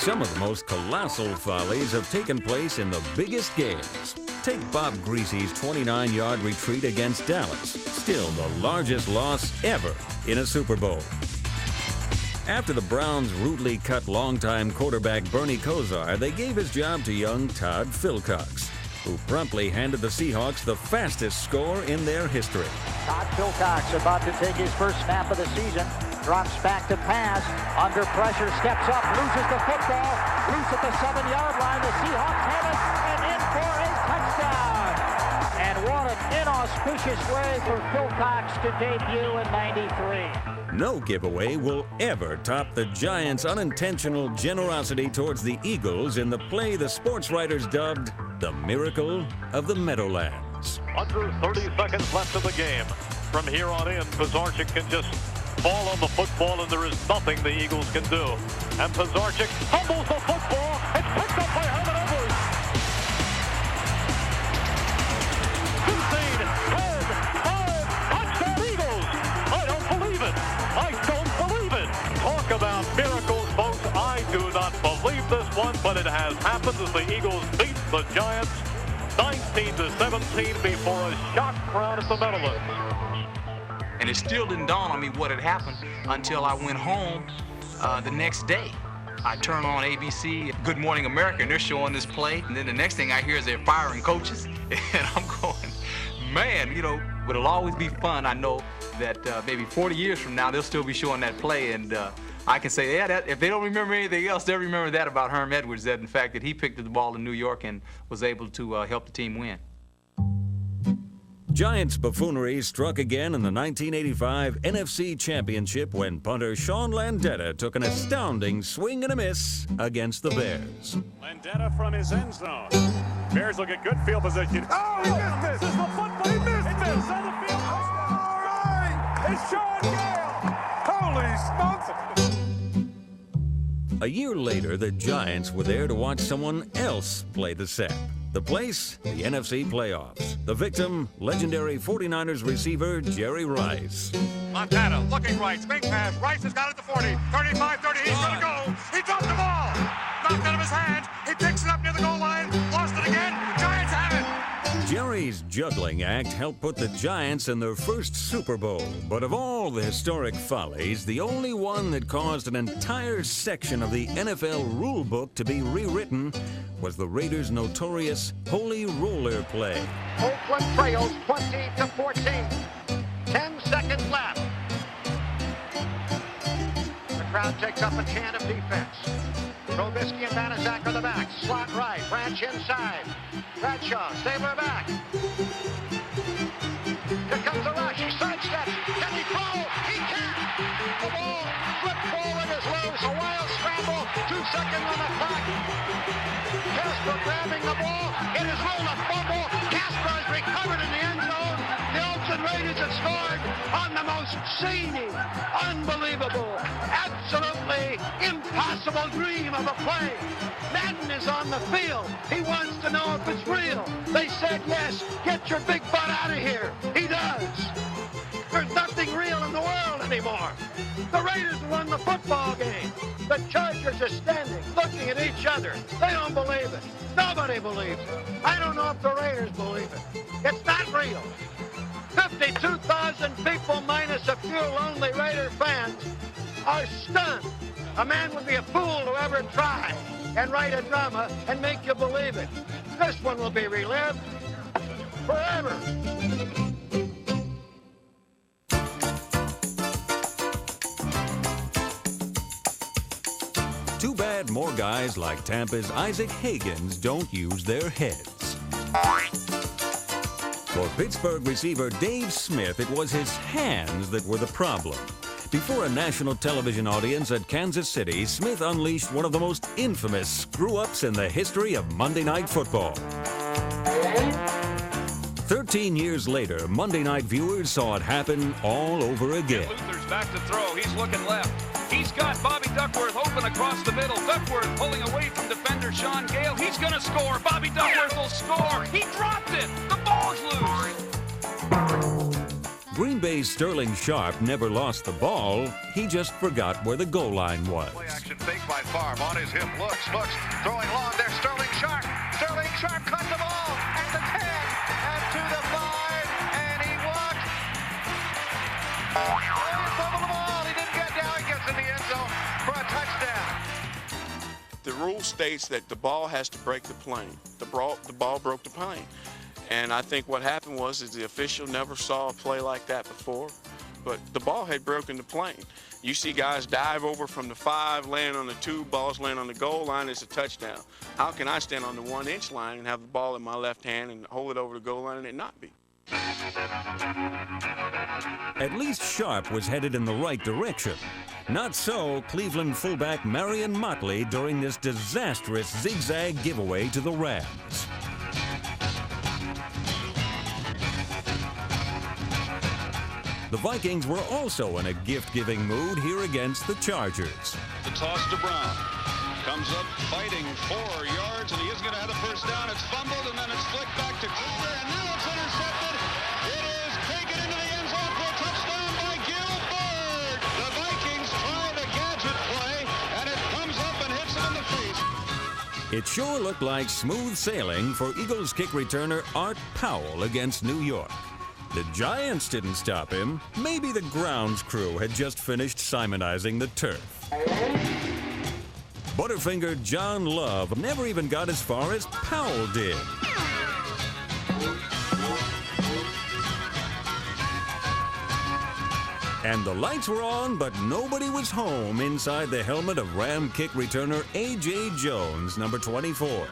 Some of the most colossal follies have taken place in the biggest games. Take Bob Greasy's 29-yard retreat against Dallas, still the largest loss ever in a Super Bowl. After the Browns rudely cut longtime quarterback Bernie Kosar, they gave his job to young Todd Philcox, who promptly handed the Seahawks the fastest score in their history. Todd Philcox about to take his first snap of the season. Drops back to pass. Under pressure, steps up, loses the football. Loose at the 7-yard line. The Seahawks have it, and in for a touchdown. And what an inauspicious way for Philcox to debut in '93. No giveaway will ever top the Giants' unintentional generosity towards the Eagles in the play the sports writers dubbed the Miracle of the Meadowlands. Under 30 seconds left in the game. From here on in, Pizarczyk can just fall on the football, and there is nothing the Eagles can do. And Pizarczyk fumbles the football. It's picked up by Herman Edwards. 15, 10, 5, touchdown Eagles. I don't believe it. I don't believe it. Talk about miracles, folks. I do not believe this one, but it has happened as the Eagles beat the Giants 19-17 before a shock crowd at the Meadowlands. And it still didn't dawn on me what had happened until I went home the next day. I turn on ABC, Good Morning America, and they're showing this play. And then the next thing I hear is they're firing coaches. And I'm going, man, you know, but it'll always be fun. I know that maybe 40 years from now, they'll still be showing that play. And I can say, yeah, that, if they don't remember anything else, they'll remember that about Herm Edwards, that in fact that he picked up the ball in New York and was able to help the team win. Giants buffoonery struck again in the 1985 NFC Championship when punter Sean Landeta took an astounding swing and a miss against the Bears. Landeta from his end zone. Bears will get good field position. Oh, he missed this! This is the football. He missed it! On the field. All right! It's Sean Gale! Holy smokes! A year later, the Giants were there to watch someone else play the sap. The place, the NFC playoffs. The victim, legendary 49ers receiver Jerry Rice. Montana looking right, swing pass. Rice has got it to 40, 35, 30. He's going to go. He dropped the ball. Knocked out of his hand. He picks it up near the goal line. Lost it again. Giants have it. Jerry's juggling act helped put the Giants in their first Super Bowl. But of all the historic follies, the only one that caused an entire section of the NFL rulebook to be rewritten was the Raiders' notorious Holy Roller play. Oakland trails 20-14. 10 seconds left. The crowd takes up a chant of defense. Trubisky and Banaszak are the backs. Slot right, Branch inside. Bradshaw, Stabler back. Here comes the rush. He sidesteps. Can he throw? He can't. The ball flipped forward is loose. A wild scramble. 2 seconds on the clock. Casper grabbing the ball. It is ruled a fumble. Casper has recovered in the end zone. The Oakland Raiders have scored on the most zany, unbelievable, absolutely impossible dream of a play. Madden is on the field. He wants to know if it's real. They said yes. Get your big butt out of here. He does. There's nothing real in the world anymore. The Raiders won the football game. The Chargers are standing, looking at each other. They don't believe it. Nobody believes it. I don't know if the Raiders believe it. It's not real. 52,000 people minus a few lonely Raider fans are stunned. A man would be a fool to ever try and write a drama and make you believe it. This one will be relived forever. Too bad more guys like Tampa's Isaac Higgins don't use their heads. For Pittsburgh receiver Dave Smith, it was his hands that were the problem. Before a national television audience at Kansas City, Smith unleashed one of the most infamous screw-ups in the history of Monday Night Football. 13 years later, Monday night viewers saw it happen all over again. Luther's back to throw. He's looking left. He's got Bobby Duckworth open across the middle. Duckworth pulling away from defender Sean Gale. He's going to score. Bobby Duckworth will score. He dropped it. The ball's loose. Green Bay's Sterling Sharp never lost the ball. He just forgot where the goal line was. Play action fake by Favre on his hip. Looks, throwing long. There's Sterling Sharp. Sterling Sharp caught the ball at the 10 and to the 5, and he walked. Oh, he fumbled the ball. He didn't get down. He gets in the end zone for a touchdown. The rule states that the ball has to break the plane. The ball broke the plane. And I think what happened was the official never saw a play like that before, but the ball had broken the plane. You see guys dive over from the 5, land on the 2, balls land on the goal line, it's a touchdown. How can I stand on the 1-inch line and have the ball in my left hand and hold it over the goal line and it not be? At least Sharp was headed in the right direction. Not so Cleveland fullback Marion Motley during this disastrous zigzag giveaway to the Rams. The Vikings were also in a gift-giving mood here against the Chargers. The toss to Brown. Comes up fighting 4 yards, and he is going to have the first down. It's fumbled, and then it's flicked back to Cooper, and now it's intercepted. It is taken into the end zone for a touchdown by Gilbert. The Vikings try the gadget play, and it comes up and hits him in the face. It sure looked like smooth sailing for Eagles kick returner Art Powell against New York. The Giants didn't stop him. Maybe the grounds crew had just finished Simonizing the turf. Butterfinger John Love never even got as far as Powell did. And the lights were on, but nobody was home inside the helmet of Ram kick returner A.J. Jones, number 24.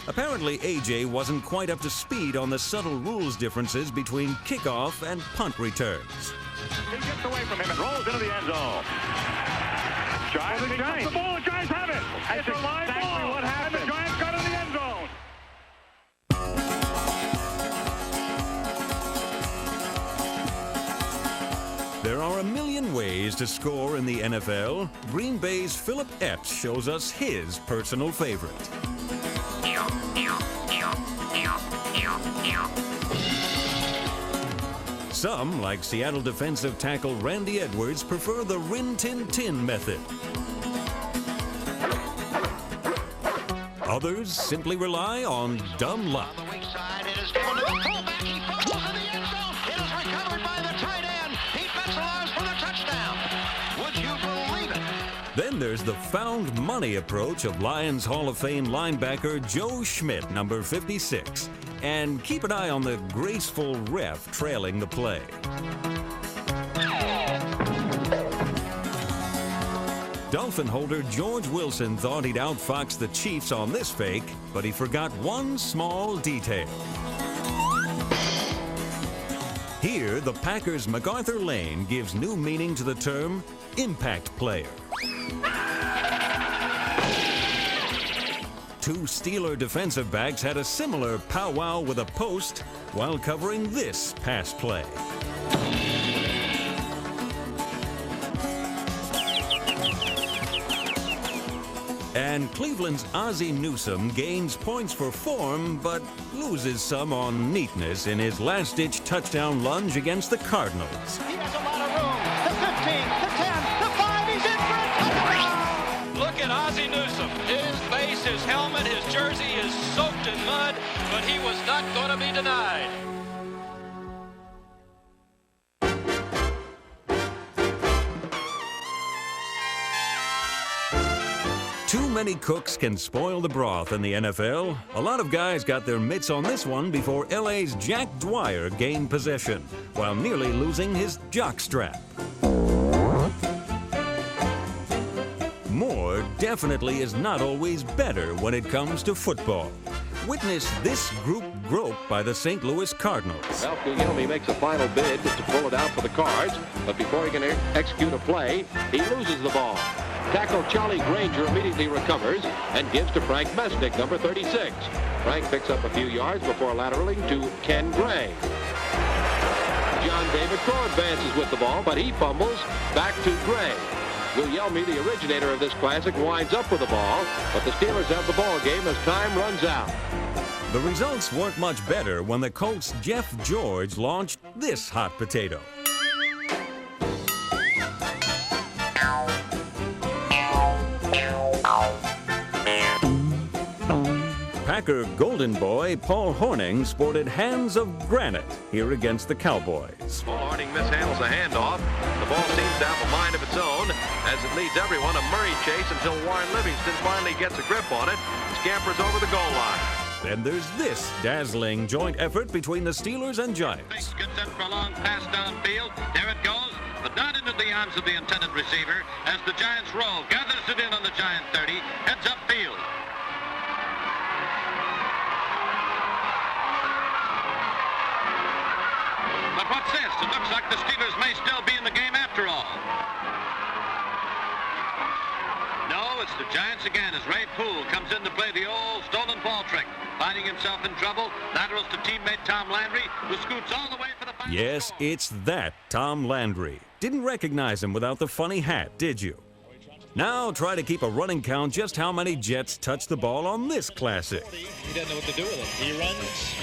Apparently, A.J. wasn't quite up to speed on the subtle rules differences between kickoff and punt returns. He gets away from him and rolls into the end zone. Giants pick up the ball. The Giants have it. It's a live ball. What happened? And the Giants got in the end zone. There are a million ways to score in the NFL. Green Bay's Philip Epps shows us his personal favorite. Some, like Seattle defensive tackle Randy Edwards, prefer the rin-tin-tin method. Others simply rely on dumb luck. On the weak side, it is given to the fullback. He fumbles in the end zone. It is recovered by the tight end. He Metzelars for the touchdown. Would you believe it? Then there's the found money approach of Lions Hall of Fame linebacker Joe Schmidt, number 56. And keep an eye on the graceful ref trailing the play. Dolphin holder George Wilson thought he'd outfox the Chiefs on this fake, but he forgot one small detail. Here, the Packers' MacArthur Lane gives new meaning to the term impact player. Two Steeler defensive backs had a similar powwow with a post while covering this pass play. And Cleveland's Ozzie Newsome gains points for form, but loses some on neatness in his last-ditch touchdown lunge against the Cardinals. He has a lot of room. The 15, the 10, the 5. He's in for a touchdown. Look at Ozzie Newsome. His face, his helmet, his jersey is soaked in mud, but he was not going to be denied. Too many cooks can spoil the broth in the NFL. A lot of guys got their mitts on this one before LA's Jack Dwyer gained possession, while nearly losing his jockstrap. More definitely is not always better when it comes to football. Witness this group grope by the St. Louis Cardinals. Ralph Guglielmi makes a final bid to pull it out for the Cards, but before he can execute a play, he loses the ball. Tackle Charlie Granger immediately recovers and gives to Frank Mesnick, number 36. Frank picks up a few yards before lateraling to Ken Gray. John David Crow advances with the ball, but he fumbles back to Gray. Guglielmi, the originator of this classic, winds up with the ball, but the Steelers have the ball game as time runs out. The results weren't much better when the Colts' Jeff George launched this hot potato. Packer Golden Boy Paul Hornung sported hands of granite here against the Cowboys. Paul Hornung mishandles a handoff. The ball seems to have a mind of its own as it leads everyone a Murray chase until Warren Livingston finally gets a grip on it, scampers over the goal line. Then there's this dazzling joint effort between the Steelers and Giants. Gets in for a long pass downfield. There it goes, but not into the arms of the intended receiver as the Giants roll. Gathers it in on the Giant 30, heads upfield. But what's this? It looks like the Steelers may still be in the game after all. No, it's the Giants again as Ray Poole comes in to play the old stolen ball trick. Finding himself in trouble, laterals to teammate Tom Landry, who scoots all the way for the final Yes, score. it's that Tom Landry. Didn't recognize him without the funny hat, did you? Now try to keep a running count just how many Jets touched the ball on this classic. He doesn't know what to do with it. He runs,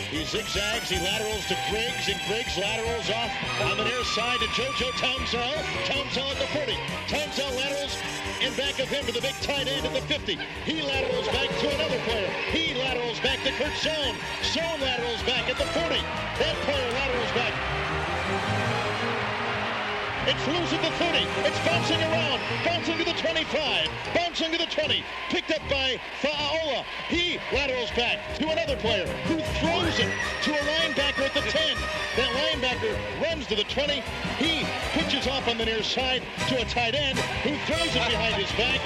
he zigzags, he laterals to Griggs, and Griggs laterals off on the near side to JoJo Townsell. Townsell at the 40. Townsell laterals in back of him to the big tight end at the 50. He laterals back to another player. He laterals back to Kurt Zone. Zone laterals back at the 40. That player laterals back. It's loose at the 30. It's bouncing around. Bouncing to the 25. Bouncing to the 20. Picked up by Fa'aola. He laterals back to another player who throws it to a linebacker at the 10. That linebacker runs to the 20. He pitches off on the near side to a tight end who throws it behind his back.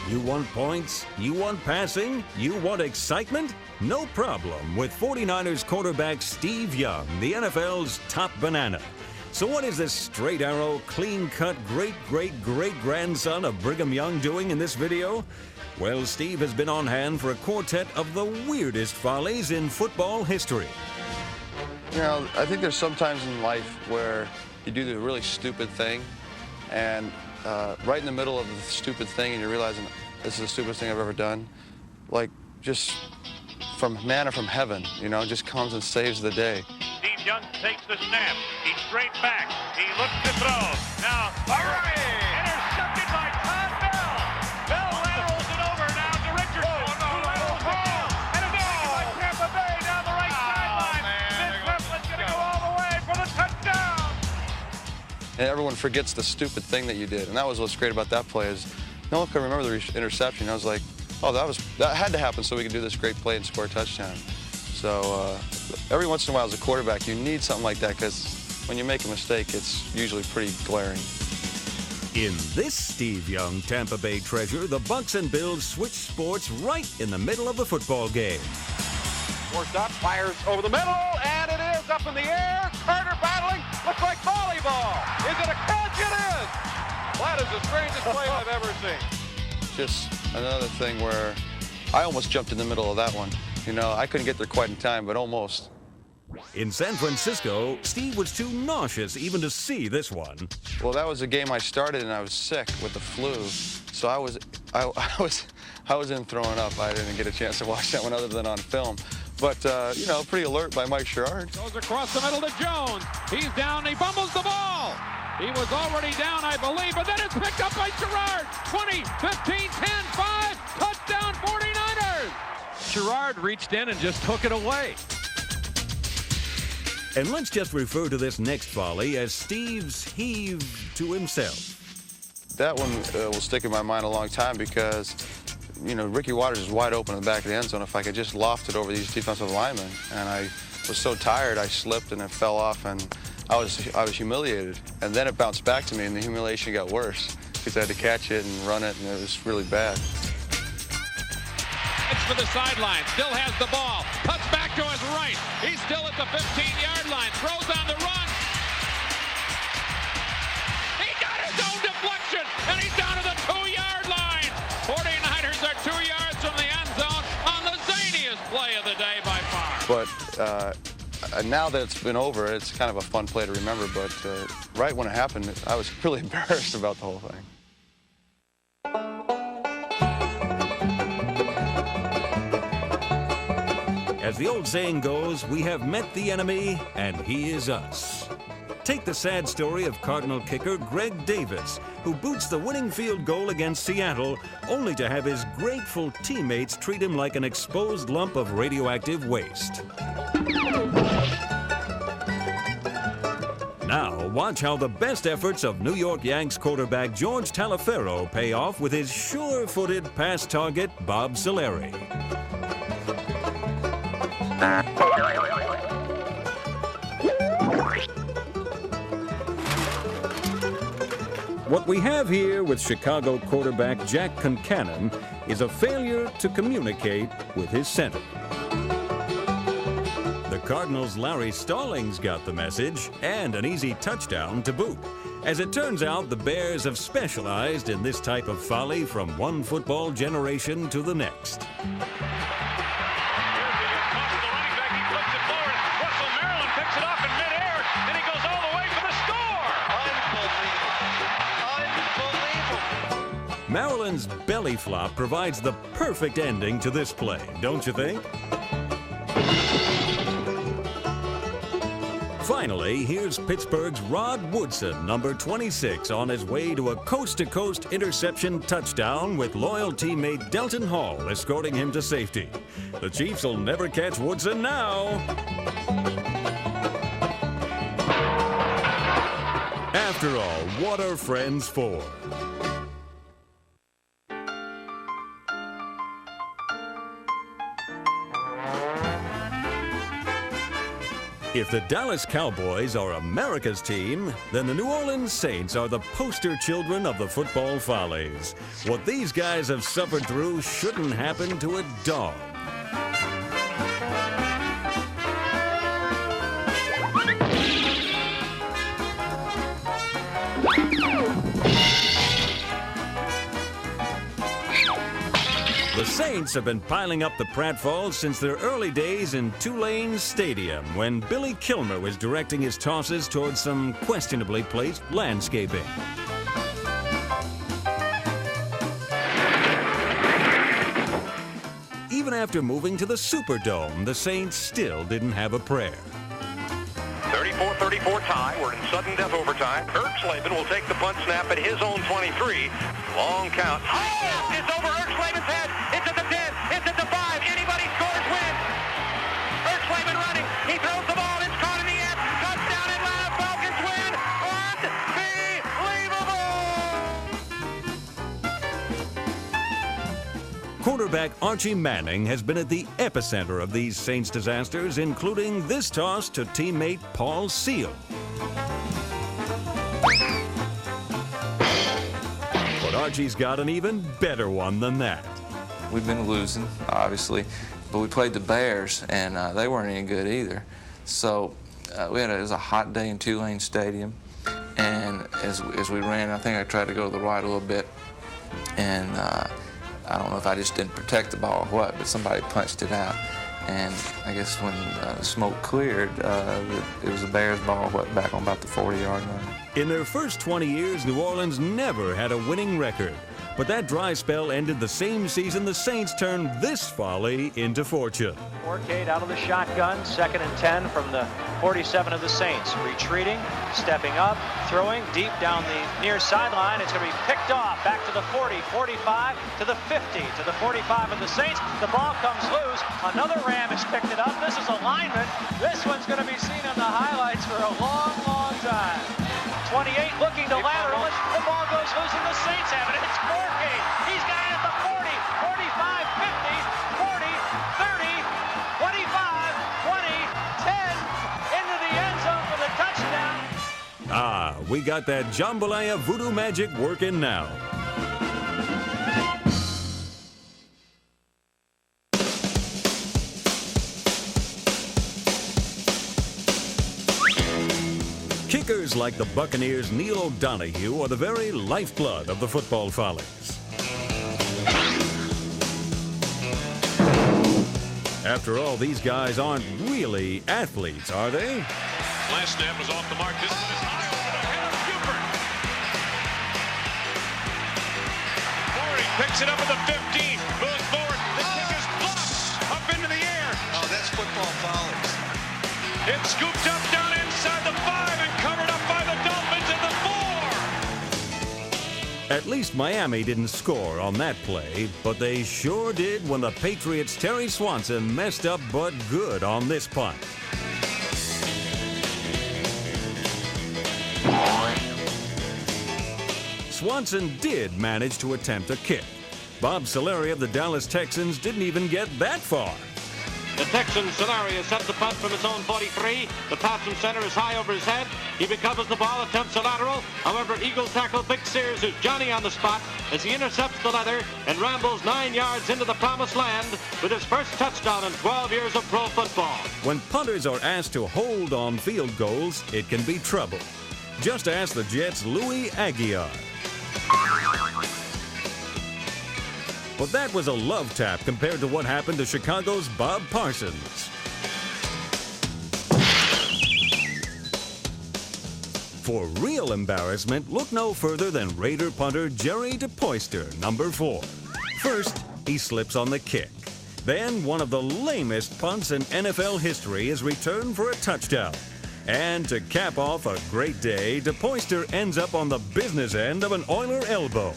You want points? You want passing? You want excitement? No problem with 49ers quarterback Steve Young, the NFL's top banana. So what is this straight arrow, clean-cut, great-great-great-grandson of Brigham Young doing in this video? Well, Steve has been on hand for a quartet of the weirdest follies in football history. You know, I think there's some times in life where you do the really stupid thing, and right in the middle of the stupid thing, and you're realizing this is the stupidest thing I've ever done, like just from manna from heaven, you know, just comes and saves the day. Steve Young takes the snap. He's straight back. He looks to throw. Now, intercepted by Todd Bell. Bell laterals it over now to Richardson. Who laterals again. And it's taken by Tampa Bay down the right sideline. Vince Replin's going to go all the way for the touchdown. And everyone forgets the stupid thing that you did, and that was what's great about that play is no one can remember the interception. I was like, oh, that had to happen so we could do this great play and score a touchdown. So every once in a while as a quarterback, you need something like that because when you make a mistake, it's usually pretty glaring. In this Steve Young Tampa Bay treasure, the Bucs and Bills switch sports right in the middle of the football game. Forced up, fires over the middle, and it is up in the air. Carter battling, looks like volleyball. Is it a catch? It is. That is the strangest play I've ever seen. Just another thing where I almost jumped in the middle of that one. You know, I couldn't get there quite in time, but almost. In San Francisco, Steve was too nauseous even to see this one. Well, that was a game I started and I was sick with the flu, so I was in throwing up. I didn't get a chance to watch that one other than on film. But, you know, pretty alert by Mike Sherrard. Goes across the middle to Jones. He's down. He fumbles the ball. He was already down, I believe, but then it's picked up by Sherrard. 20, 15, 10, 5. Touchdown 49ers. Sherrard reached in and just took it away. And let's just refer to this next folly as Steve's heave to himself. That one will stick in my mind a long time because, you know, Ricky Waters is wide open in the back of the end zone. If I could just loft it over these defensive linemen, and I was so tired, I slipped and it fell off, and I was humiliated. And then it bounced back to me, and the humiliation got worse because I had to catch it and run it, and it was really bad. It's for the sideline. Still has the ball. Cuts back to his right. He's still at the 15-yard line. Throws on the run. He got his own deflection, and he's down to the 2-yard line. 49ers are 2 yards from the end zone on the zaniest play of the day by far. But now that it's been over, it's kind of a fun play to remember. But right when it happened, I was really embarrassed about the whole thing. As the old saying goes, we have met the enemy, and he is us. Take the sad story of Cardinal kicker Greg Davis, who boots the winning field goal against Seattle, only to have his grateful teammates treat him like an exposed lump of radioactive waste. Now, watch how the best efforts of New York Yanks quarterback George Taliaferro pay off with his sure-footed pass target, Bob Soleri. What we have here with Chicago quarterback Jack Concannon is a failure to communicate with his center. The Cardinals' Larry Stallings got the message, and an easy touchdown to boot. As it turns out, the Bears have specialized in this type of folly from one football generation to the next. Maryland's belly flop provides the perfect ending to this play, don't you think? Finally, here's Pittsburgh's Rod Woodson, number 26, on his way to a coast-to-coast interception touchdown with loyal teammate Delton Hall escorting him to safety. The Chiefs will never catch Woodson now. After all, what are friends for? If the Dallas Cowboys are America's team, then the New Orleans Saints are the poster children of the football follies. What these guys have suffered through shouldn't happen to a dog. The Saints have been piling up the pratfalls since their early days in Tulane Stadium, when Billy Kilmer was directing his tosses towards some questionably placed landscaping. Even after moving to the Superdome, the Saints still didn't have a prayer. 34-34 tie. We're in sudden death overtime. Ertzlaben will take the punt snap at his own 23. Long count. Oh! It's over Ertzlaben's head. It's at the 10. It's at the 5. Anybody scores wins. Ertzlaben running. He throws the ball. It's caught in the air. Touchdown Atlanta Falcons win. Unbelievable! Quarterback Archie Manning has been at the epicenter of these Saints disasters, including this toss to teammate Paul Seal. But Archie's got an even better one than that. We've been losing, obviously, but we played the Bears, and they weren't any good either. So it was a hot day in Tulane Stadium, and as we ran, I think I tried to go to the right a little bit, and I don't know if I just didn't protect the ball or what, but somebody punched it out. And I guess when the smoke cleared, it was a Bears ball back on about the 40-yard line. In their first 20 years, New Orleans never had a winning record. But that dry spell ended the same season the Saints turned this folly into fortune. Forcade out of the shotgun, 2nd and 10 from the 47 of the Saints. Retreating, stepping up, throwing deep down the near sideline. It's going to be picked off back to the 40, 45, to the 50, to the 45 of the Saints. The ball comes loose. Another Ram has picked it up. This is a lineman. This one's going to be seen on the highlights for a long, long time. 28 looking to lateral it. The ball goes loose and the Saints have it. It's Forcade. He's got it at the 40, 45, 50, 40, 30, 25, 20, 10, into the end zone for the touchdown. Ah, we got that jambalaya voodoo magic working now. Kickers like the Buccaneers' Neil O'Donoghue are the very lifeblood of the football follies. After all, these guys aren't really athletes, are they? Last snap was off the mark. This one is high over the head of Buford. Forty picks it up at the 15. Moves forward. The kick is blocked up into the air. Oh, that's football follies. It's scooped up down inside the 5 and covered up At least Miami didn't score on that play, but they sure did when the Patriots' Terry Swanson messed up but good on this punt. Swanson did manage to attempt a kick. Bob Solari of the Dallas Texans didn't even get that far. The Texans, Solari has set the punt from his own 43. The pass from center is high over his head. He recovers the ball, attempts a lateral. However, Eagles tackle Vic Sears, who's Johnny on the spot, as he intercepts the leather and rambles 9 yards into the promised land with his first touchdown in 12 years of pro football. When punters are asked to hold on field goals, it can be trouble. Just ask the Jets' Louis Aguiar. But that was a love tap compared to what happened to Chicago's Bob Parsons. For real embarrassment, look no further than Raider punter Jerry DePoyster, number 4. First, he slips on the kick. Then, one of the lamest punts in NFL history is returned for a touchdown. And to cap off a great day, DePoyster ends up on the business end of an Oiler elbow.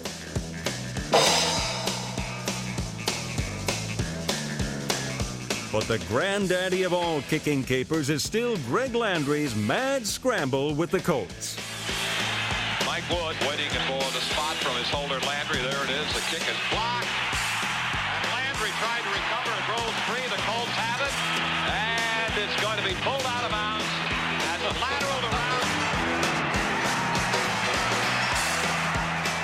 But the granddaddy of all kicking capers is still Greg Landry's mad scramble with the Colts. Mike Wood waiting for the spot from his holder, Landry. There it is. The kick is blocked. And Landry tried to recover. It rolls free. The Colts have it. And it's going to be pulled out of bounds as a lateral around.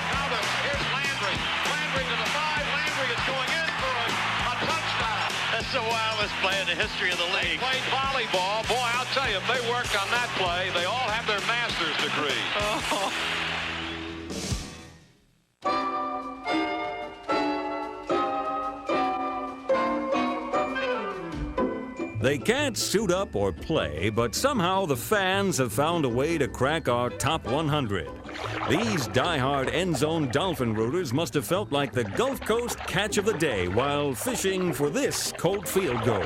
Now here's Landry. Landry to the 5. Landry is going in for a touchdown. That's the wildest play in the history of the league. They played volleyball. Boy, I'll tell you, if they worked on that play, they all have their master's degree. Oh. They can't suit up or play, but somehow the fans have found a way to crack our top 100. These die-hard end-zone Dolphin rooters must have felt like the Gulf Coast catch of the day while fishing for this Colt field goal.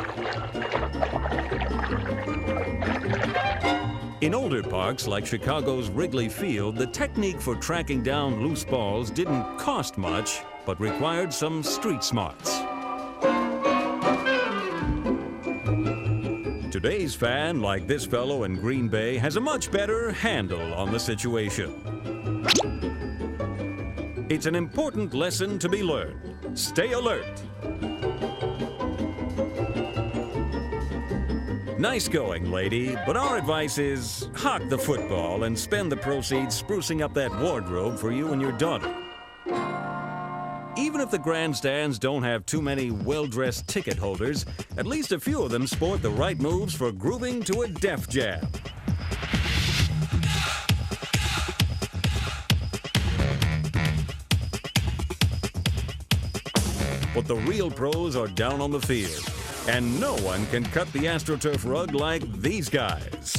In older parks like Chicago's Wrigley Field, the technique for tracking down loose balls didn't cost much, but required some street smarts. Today's fan, like this fellow in Green Bay, has a much better handle on the situation. It's an important lesson to be learned. Stay alert. Nice going, lady, but our advice is hawk the football and spend the proceeds sprucing up that wardrobe for you and your daughter. Even if the grandstands don't have too many well-dressed ticket holders, at least a few of them sport the right moves for grooving to a def jam. But the real pros are down on the field, and no one can cut the AstroTurf rug like these guys.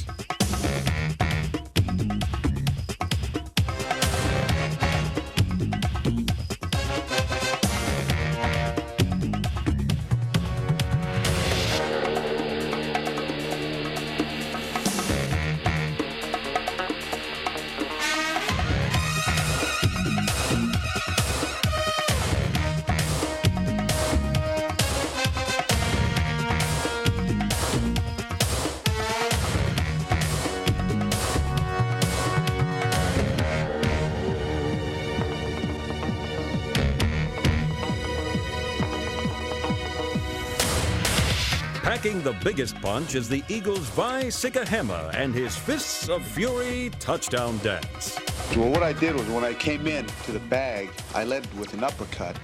Packing the biggest punch is the Eagles' Vi Sikahema and his Fists of Fury touchdown dance. Well, what I did was when I came in to the bag, I led with an uppercut.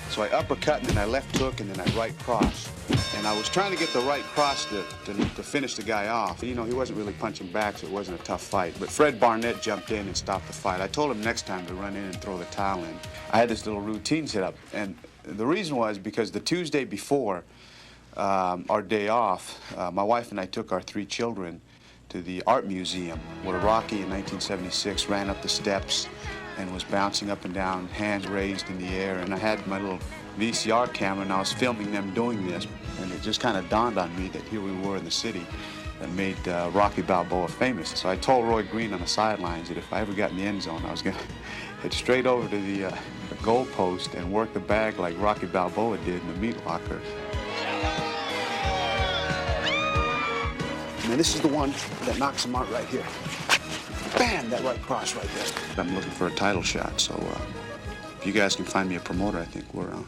So I uppercut and then I left hook and then I right cross. And I was trying to get the right cross to finish the guy off. You know, he wasn't really punching back, so it wasn't a tough fight. But Fred Barnett jumped in and stopped the fight. I told him next time to run in and throw the towel in. I had this little routine set up. And the reason was because the Tuesday before our day off, my wife and I took our 3 children to the art museum where Rocky in 1976 ran up the steps and was bouncing up and down, hands raised in the air. And I had my little VCR camera and I was filming them doing this. And it just kind of dawned on me that here we were in the city that made Rocky Balboa famous. So I told Roy Green on the sidelines that if I ever got in the end zone, I was going to hit straight over to the goal post and work the bag like Rocky Balboa did in the meat locker. And this is the one that knocks him out right here. Bam! That right cross right there. I'm looking for a title shot, so if you guys can find me a promoter, I think we're on.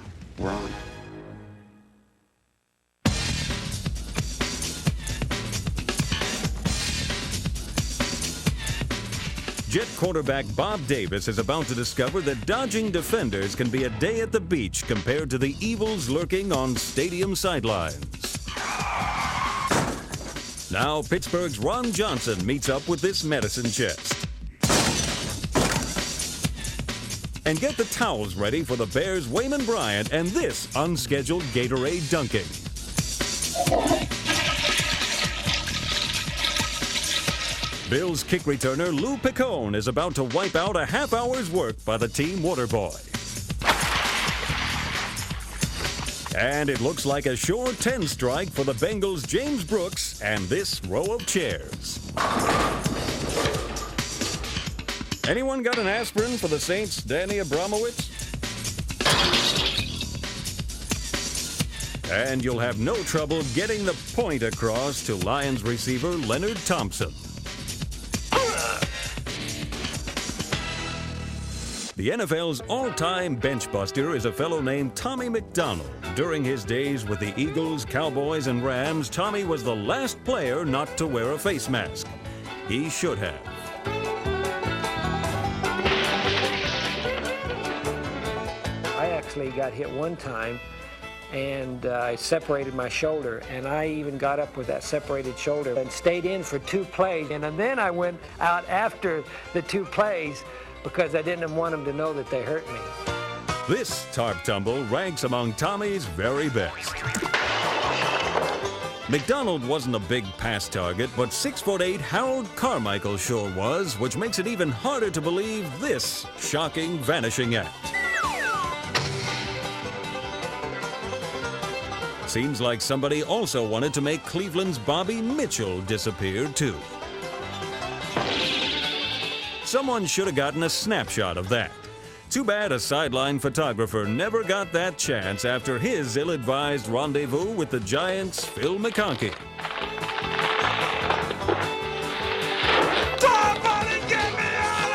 Jet quarterback Bob Davis is about to discover that dodging defenders can be a day at the beach compared to the evils lurking on stadium sidelines. Now Pittsburgh's Ron Johnson meets up with this medicine chest. And get the towels ready for the Bears' Wayman Bryant and this unscheduled Gatorade dunking. Bills kick returner Lou Picone is about to wipe out a half hour's work by the team water boy. And it looks like a sure 10 strike for the Bengals' James Brooks and this row of chairs. Anyone got an aspirin for the Saints' Danny Abramowitz? And you'll have no trouble getting the point across to Lions receiver Leonard Thompson. The NFL's all-time bench buster is a fellow named Tommy McDonald. During his days with the Eagles, Cowboys, and Rams, Tommy was the last player not to wear a face mask. He should have. I actually got hit one time, and I separated my shoulder, and I even got up with that separated shoulder and stayed in for 2 plays. And then I went out after the 2 plays because I didn't want them to know that they hurt me. This tarp tumble ranks among Tommy's very best. McDonald wasn't a big pass target, but 6'8" Harold Carmichael sure was, which makes it even harder to believe this shocking vanishing act. Seems like somebody also wanted to make Cleveland's Bobby Mitchell disappear too. Someone should have gotten a snapshot of that. Too bad a sideline photographer never got that chance after his ill-advised rendezvous with the Giants' Phil McConkey. Somebody get me out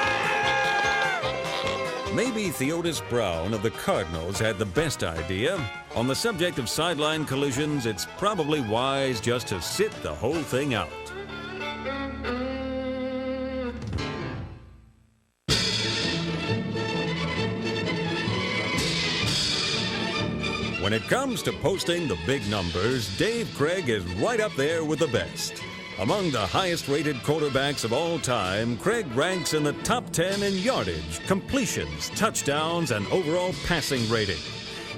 of here! Maybe Theodis Brown of the Cardinals had the best idea. On the subject of sideline collisions, it's probably wise just to sit the whole thing out. When it comes to posting the big numbers, Dave Craig is right up there with the best. Among the highest-rated quarterbacks of all time, Craig ranks in the top 10 in yardage, completions, touchdowns, and overall passing rating.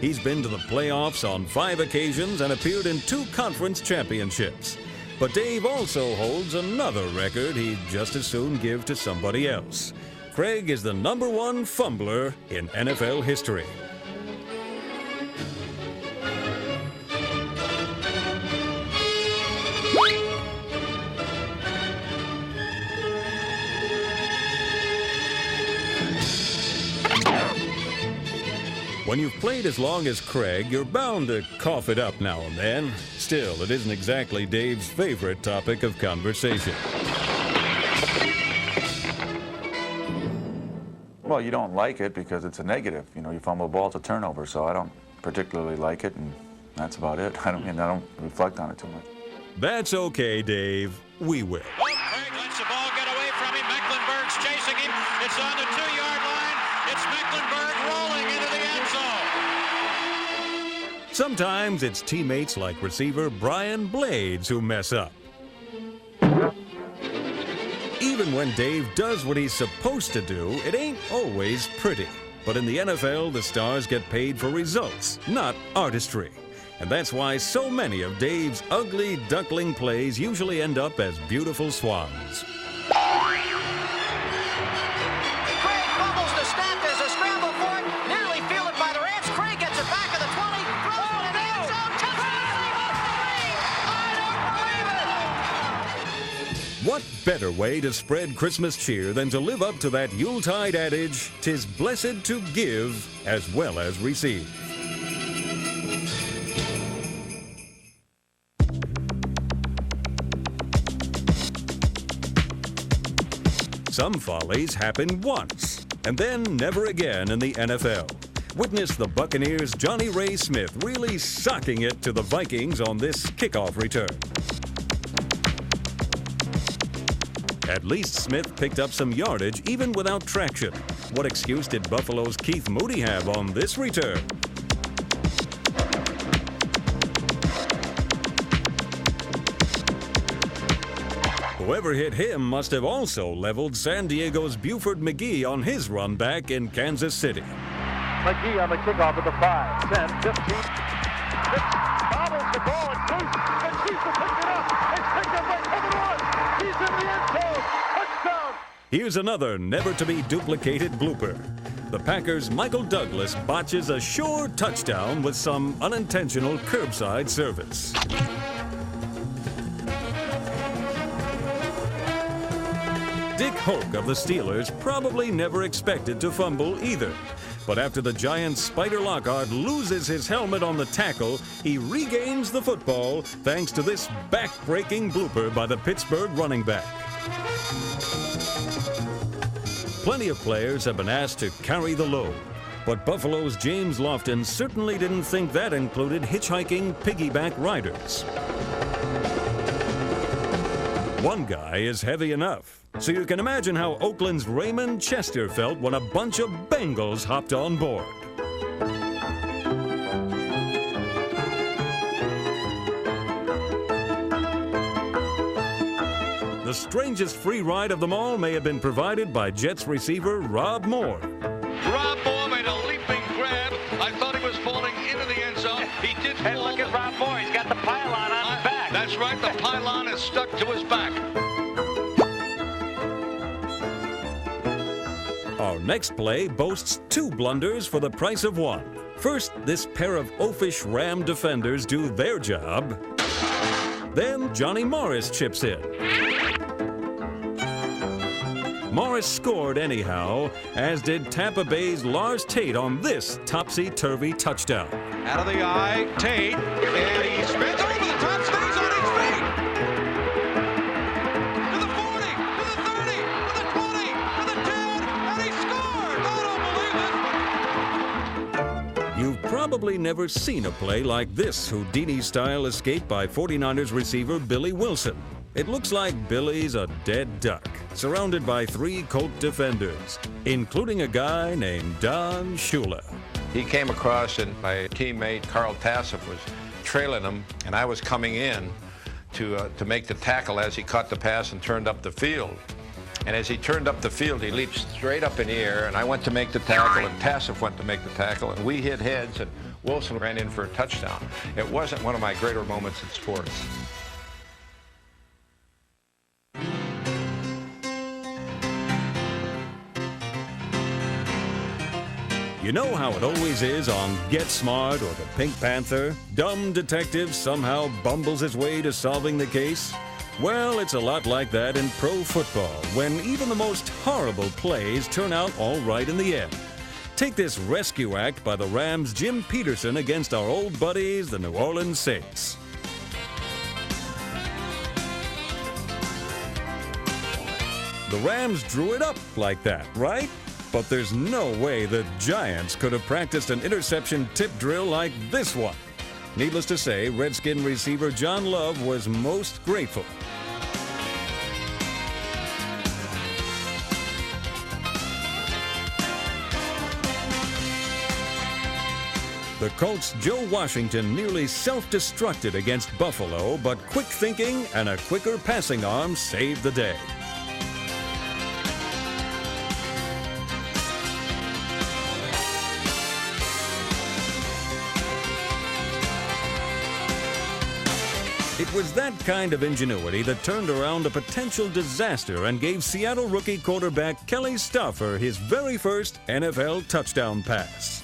He's been to the playoffs on 5 occasions and appeared in 2 conference championships. But Dave also holds another record he'd just as soon give to somebody else. Craig is the #1 fumbler in NFL history. When you've played as long as Craig, you're bound to cough it up now and then. Still, it isn't exactly Dave's favorite topic of conversation. Well, you don't like it because it's a negative. You know, you fumble the ball, it's a turnover, so I don't particularly like it, and that's about it. I don't reflect on it too much. That's okay, Dave. We will. Oh, Craig lets the ball get away from him. Mecklenburg's chasing him. It's on the 2-yard line. It's Mecklenburg rolling into the end zone. Sometimes it's teammates like receiver Brian Blades who mess up. Even when Dave does what he's supposed to do, it ain't always pretty. But in the NFL, the stars get paid for results, not artistry. And that's why so many of Dave's ugly duckling plays usually end up as beautiful swans. Craig fumbles the snap. There's a scramble for it. Nearly fielded by the Rams. Craig gets it back at the 20. Throws it in the end zone. Touchdown! I don't believe it! What better way to spread Christmas cheer than to live up to that Yuletide adage, "'Tis blessed to give as well as receive." Some follies happen once, and then never again in the NFL. Witness the Buccaneers' Johnny Ray Smith really socking it to the Vikings on this kickoff return. At least Smith picked up some yardage even without traction. What excuse did Buffalo's Keith Moody have on this return? Whoever hit him must have also leveled San Diego's Buford McGee on his run back in Kansas City. McGee on the kickoff at the 5, 10, 15. Bobbles the ball and Bruce, and Chiefs have picked it up. It's picked up by Kevin Warren. He's in the end zone. Touchdown. Here's another never-to-be-duplicated blooper. The Packers' Michael Douglas botches a sure touchdown with some unintentional curbside service. Dick Hoke of the Steelers probably never expected to fumble either. But after the Giants' Spider Lockhart loses his helmet on the tackle, he regains the football thanks to this back-breaking blooper by the Pittsburgh running back. Plenty of players have been asked to carry the load, but Buffalo's James Lofton certainly didn't think that included hitchhiking piggyback riders. One guy is heavy enough. So you can imagine how Oakland's Raymond Chester felt when a bunch of Bengals hopped on board. The strangest free ride of them all may have been provided by Jets receiver Rob Moore. Rob Moore made a leaping grab. I thought he was falling into the end zone. He did fall. And look at Rob Moore. He's got the pylon on his back. That's right. The pylon is stuck to his back. Our next play boasts two blunders for the price of one. First, this pair of oafish Ram defenders do their job. Then Johnny Morris chips in. Morris scored anyhow, as did Tampa Bay's Lars Tate on this topsy-turvy touchdown. Out of the eye, Tate, and he spins over the top, stays on his feet. To the 40, to the 30, to the 20, to the 10, and he scored! I don't believe it! You've probably never seen a play like this Houdini-style escape by 49ers receiver Billy Wilson. It looks like Billy's a dead duck, surrounded by three Colt defenders, including a guy named Don Shula. He came across and my teammate Carl Tassif was trailing him, and I was coming in to make the tackle as he caught the pass and turned up the field. And as he turned up the field, he leaped straight up in the air, and I went to make the tackle, and Tassif went to make the tackle, and we hit heads, and Wilson ran in for a touchdown. It wasn't one of my greater moments in sports. You know how it always is on Get Smart or the Pink Panther? Dumb detective somehow bumbles his way to solving the case? Well, it's a lot like that in pro football, when even the most horrible plays turn out all right in the end. Take this rescue act by the Rams' Jim Peterson against our old buddies, the New Orleans Saints. The Rams drew it up like that, right? But there's no way the Giants could have practiced an interception tip drill like this one. Needless to say, Redskin receiver John Love was most grateful. The Colts' Joe Washington nearly self-destructed against Buffalo, but quick thinking and a quicker passing arm saved the day. It was that kind of ingenuity that turned around a potential disaster and gave Seattle rookie quarterback Kelly Stauffer his very first NFL touchdown pass.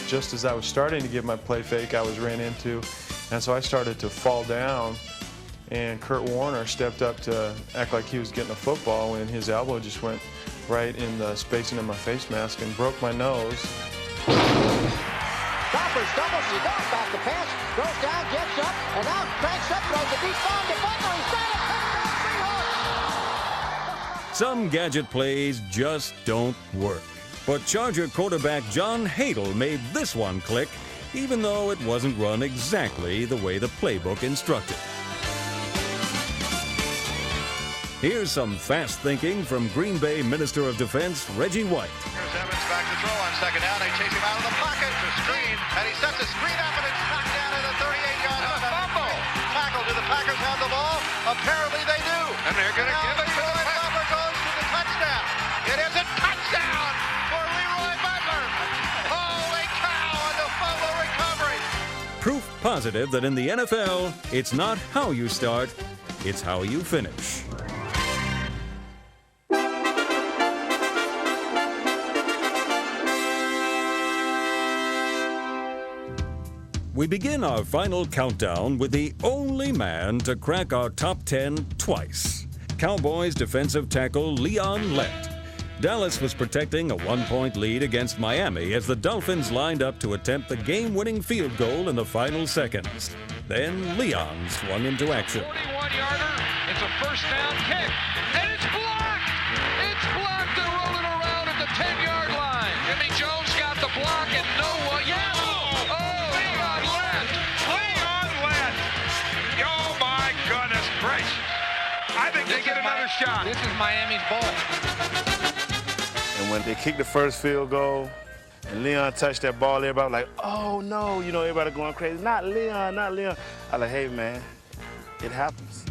Just as I was starting to give my play fake, I was ran into, and so I started to fall down, and Kurt Warner stepped up to act like he was getting a football when his elbow just went right in the spacing of my face mask and broke my nose. Crawford stumbles, he's going back to pass, goes down, gets up, and now cranks up, throws a deep bomb to Butler. He's got it, touchdown, Seahawks! Some gadget plays just don't work. But Charger quarterback John Hadel made this one click, even though it wasn't run exactly the way the playbook instructed. Here's some fast thinking from Green Bay Minister of Defense Reggie White. Here's Evans back to throw on second down. They chase him out of the pocket to screen, and he sets a screen up, and it's knocked down at the 38-yard line. A fumble. Tackle. Do the Packers have the ball? Apparently they do. And they're going to give it to the Butler. Goes to the touchdown. It is a touchdown for Leroy Butler. Holy cow! And the fumble recovery. Proof positive that in the NFL, it's not how you start, it's how you finish. We begin our final countdown with the only man to crack our top 10 twice. Cowboys defensive tackle Leon Lett. Dallas was protecting a 1-point lead against Miami as the Dolphins lined up to attempt the game-winning field goal in the final seconds. Then Leon swung into action. 41-yarder, it's a first down kick, and it's blocked! It's blocked and rolling around at the 10-yard line. Jimmy Jones got the block and no one, I think they get another shot. This is Miami's ball. And when they kicked the first field goal and Leon touched that ball, everybody was like, oh no, you know, everybody going crazy. Not Leon, not Leon. I was like, hey man, it happens.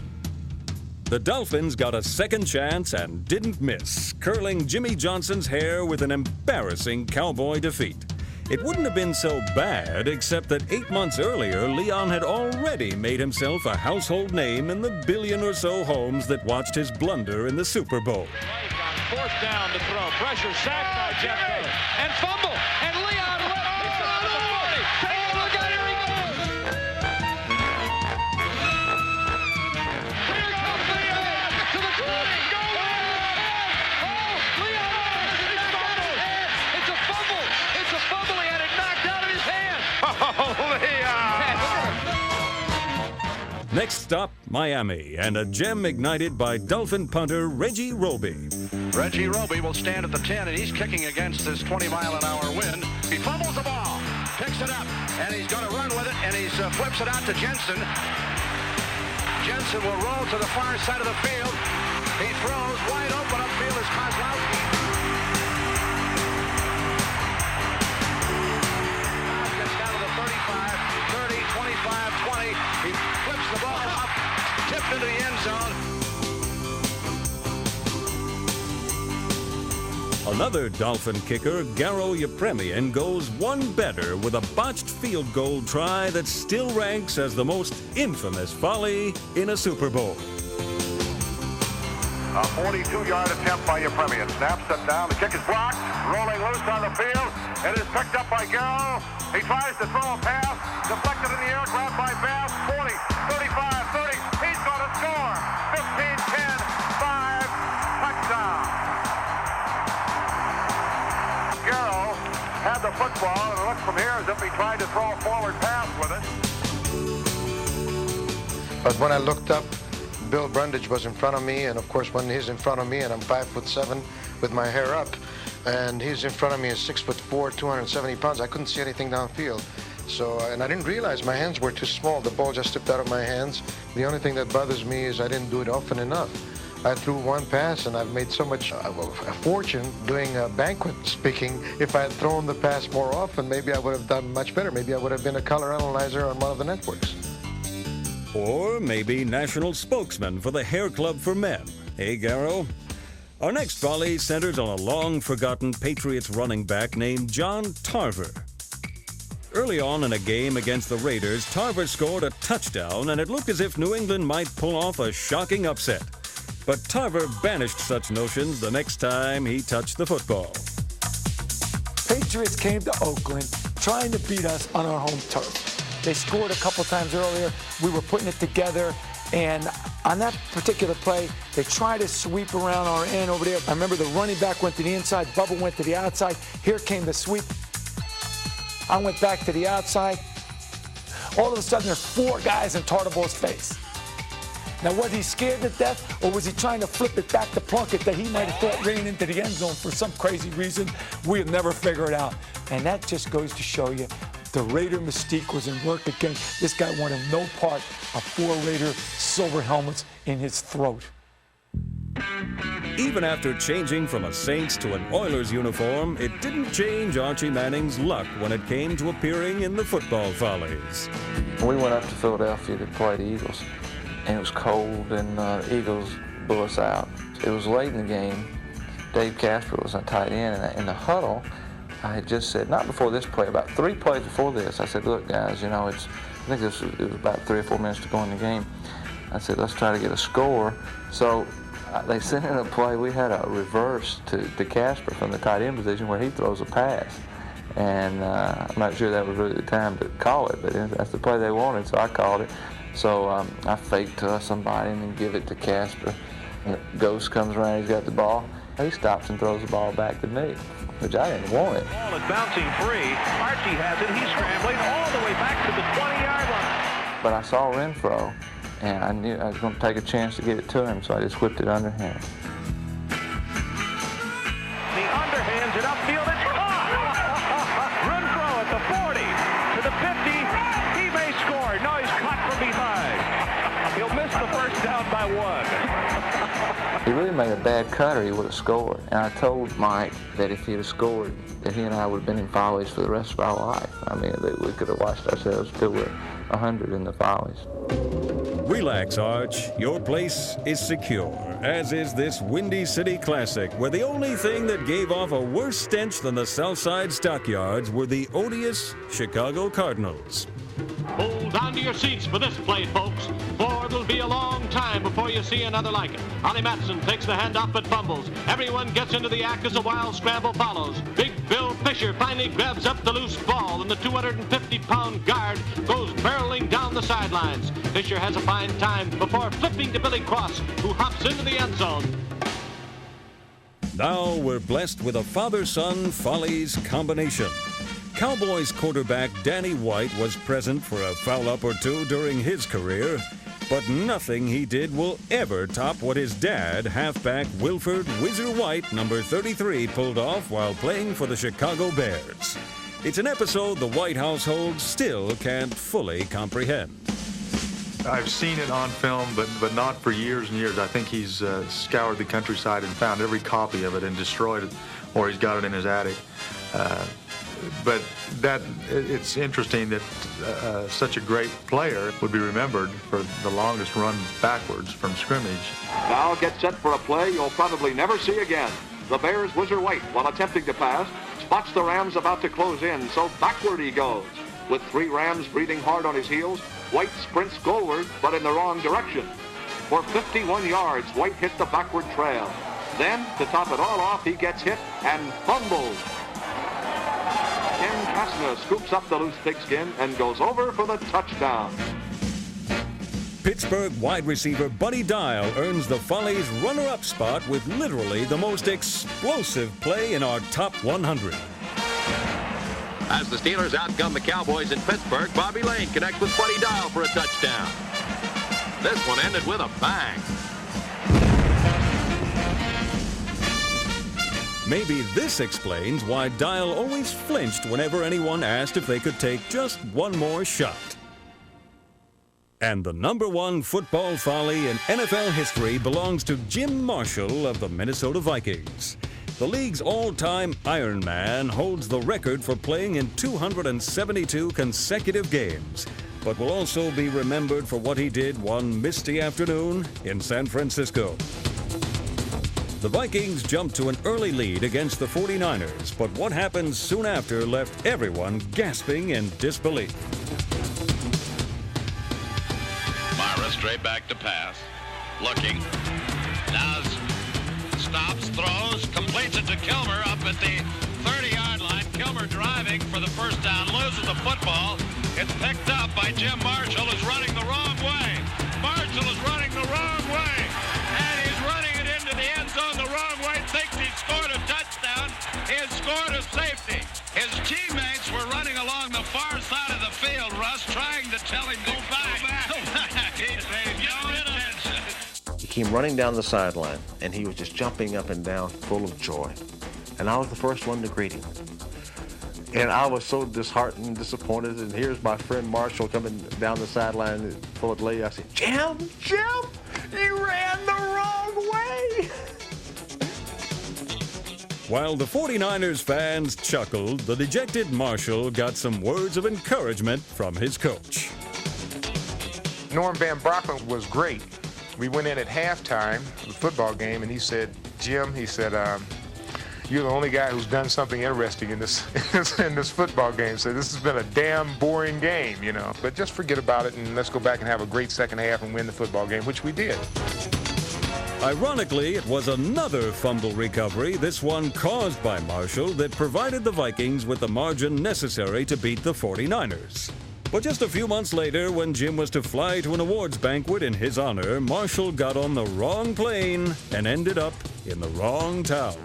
The Dolphins got a second chance and didn't miss, curling Jimmy Johnson's hair with an embarrassing Cowboy defeat. It wouldn't have been so bad, except that 8 months earlier, Leon had already made himself a household name in the billion or so homes that watched his blunder in the Super Bowl. Fourth down to throw. Pressure, sack by Jeff Taylor. And fumble. And Leon Lett. He's got the 40. Take a look at here he goes. Here comes Leon to the 20. Go Leon Lett knocked out of his hand. It's a fumble. It's a fumble. He had it knocked out of his hand. Oh, Leon. Next stop, Miami, and a gem ignited by Dolphin punter Reggie Roby. Reggie Roby will stand at the 10, and he's kicking against this 20-mile-an-hour wind. He fumbles the ball, picks it up, and he's going to run with it, and he flips it out to Jensen. Jensen will roll to the far side of the field. He throws wide open upfield as Kozlowski. Gets down to the 35, 30, 25, 20. He flips the ball up, tipped into the end zone. Another Dolphin kicker, Garo Yepremian, goes one better with a botched field goal try that still ranks as the most infamous folly in a Super Bowl. A 42-yard attempt by Yepremian. Snaps it down. The kick is blocked. Rolling loose on the field. It is picked up by Garo. He tries to throw a pass. Deflected in the air. Grabbed by Bass. 40, 35, 30. He's going to score. 15, 10, 5. Touchdown. Garo had the football, and it looks from here as if he tried to throw a forward pass with it. But when I looked up, Bill Brundage was in front of me, and of course when he's in front of me and I'm 5'7" with my hair up, and he's in front of me is 6'4", 270 pounds, I couldn't see anything downfield. So, and I didn't realize my hands were too small. The ball just slipped out of my hands. The only thing that bothers me is I didn't do it often enough. I threw one pass, and I've made so much a fortune doing banquet speaking. If I had thrown the pass more often, maybe I would have done much better. Maybe I would have been a color analyzer on one of the networks. Or maybe national spokesman for the Hair Club for Men. Hey, Garo? Our next volley centers on a long-forgotten Patriots running back named John Tarver. Early on in a game against the Raiders, Tarver scored a touchdown, and it looked as if New England might pull off a shocking upset. But Tarver banished such notions the next time he touched the football. Patriots came to Oakland trying to beat us on our home turf. They scored a couple times earlier. We were putting it together, And on that particular play, they tried to sweep around our end over there. I remember the running back went to the inside, Bubba went to the outside. Here came the sweep. I went back to the outside. All of a sudden, there's 4 guys in Tartaball's face. Now, was he scared to death, or was he trying to flip it back to Plunkett that he might have thought ran into the end zone for some crazy reason? We'll never figure it out. And that just goes to show you the Raider mystique was in work again. This guy wanted no part of 4 Raider silver helmets in his throat. Even after changing from a Saints to an Oilers uniform, it didn't change Archie Manning's luck when it came to appearing in the football Follies. We went up to Philadelphia to play the Eagles, and it was cold, and the Eagles blew us out. It was late in the game. Dave Casper was a tight end, and in the huddle, I had just said, not before this play, about 3 plays before this, I said, look, guys, you know, I think it was about 3 or 4 minutes to go in the game. I said, let's try to get a score. So they sent in a play. We had a reverse to Casper from the tight end position where he throws a pass. And I'm not sure that was really the time to call it, but that's the play they wanted, so I called it. So I faked to somebody and then give it to Casper. And Ghost comes around, he's got the ball. He stops and throws the ball back to me, which I didn't want it. Ball is bouncing free. Archie has it. He's scrambling all the way back to the 20-yard line. But I saw Renfro, and I knew I was going to take a chance to get it to him, so I just whipped it underhand. The underhands it upfield. It's caught. Renfro at the 40 to the 50. He may score. No, he's caught from behind. He'll miss the first down by 1. He really made a bad cut or he would have scored. And I told Mike that if he'd have scored, that he and I would have been in Follies for the rest of our life. I mean, we could have watched ourselves till we're 100 in the Follies. Relax, Arch. Your place is secure, as is this Windy City Classic, where the only thing that gave off a worse stench than the Southside Stockyards were the odious Chicago Cardinals. Hold on to your seats for this play, folks, for it'll be a long time before you see another like it. Ollie Matson takes the handoff but fumbles. Everyone gets into the act as a wild scramble follows. Big Bill Fisher finally grabs up the loose ball, and the 250-pound guard goes barreling down the sidelines. Fisher has a fine time before flipping to Billy Cross, who hops into the end zone. Now we're blessed with a father-son Follies combination. Cowboys quarterback Danny White was present for a foul-up or two during his career, but nothing he did will ever top what his dad, halfback Wilford Whizzer White, number 33, pulled off while playing for the Chicago Bears. It's an episode the White household still can't fully comprehend. I've seen it on film, but not for years and years. I think he's scoured the countryside and found every copy of it and destroyed it, or he's got it in his attic. But it's interesting that such a great player would be remembered for the longest run backwards from scrimmage. Now get set for a play you'll probably never see again. The Bears' Whizzer White, while attempting to pass, spots the Rams about to close in, so backward he goes. With 3 Rams breathing hard on his heels, White sprints goalward, but in the wrong direction. For 51 yards, White hit the backward trail. Then, to top it all off, he gets hit and fumbles. Ken Kastner scoops up the loose pigskin and goes over for the touchdown. Pittsburgh wide receiver Buddy Dial earns the Follies runner-up spot with literally the most explosive play in our top 100. As the Steelers outgun the Cowboys in Pittsburgh, Bobby Lane connects with Buddy Dial for a touchdown. This one ended with a bang. Maybe this explains why Dial always flinched whenever anyone asked if they could take just one more shot. And the #1 football folly in NFL history belongs to Jim Marshall of the Minnesota Vikings. The league's all-time Iron Man holds the record for playing in 272 consecutive games, but will also be remembered for what he did one misty afternoon in San Francisco. The Vikings jumped to an early lead against the 49ers, but what happened soon after left everyone gasping in disbelief. Myra straight back to pass. Looking. Now stops, throws, completes it to Kilmer up at the 30-yard line. Kilmer driving for the first down, loses the football. It's picked up by Jim Marshall, who's running the wrong way. Marshall is running came running down the sideline, and he was just jumping up and down, full of joy. And I was the first one to greet him. And I was so disheartened and disappointed, and here's my friend Marshall coming down the sideline full of glee. I said, Jim, you ran the wrong way. While the 49ers fans chuckled, the dejected Marshall got some words of encouragement from his coach. Norm Van Brocklin was great. We went in at halftime of the football game, and he said, Jim, he said, you're the only guy who's done something interesting in this football game. So this has been a damn boring game, you know. But just forget about it and let's go back and have a great second half and win the football game, which we did. Ironically, it was another fumble recovery, this one caused by Marshall, that provided the Vikings with the margin necessary to beat the 49ers. But just a few months later, when Jim was to fly to an awards banquet in his honor, Marshall got on the wrong plane and ended up in the wrong town.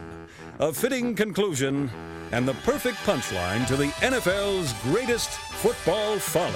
A fitting conclusion and the perfect punchline to the NFL's greatest football folly.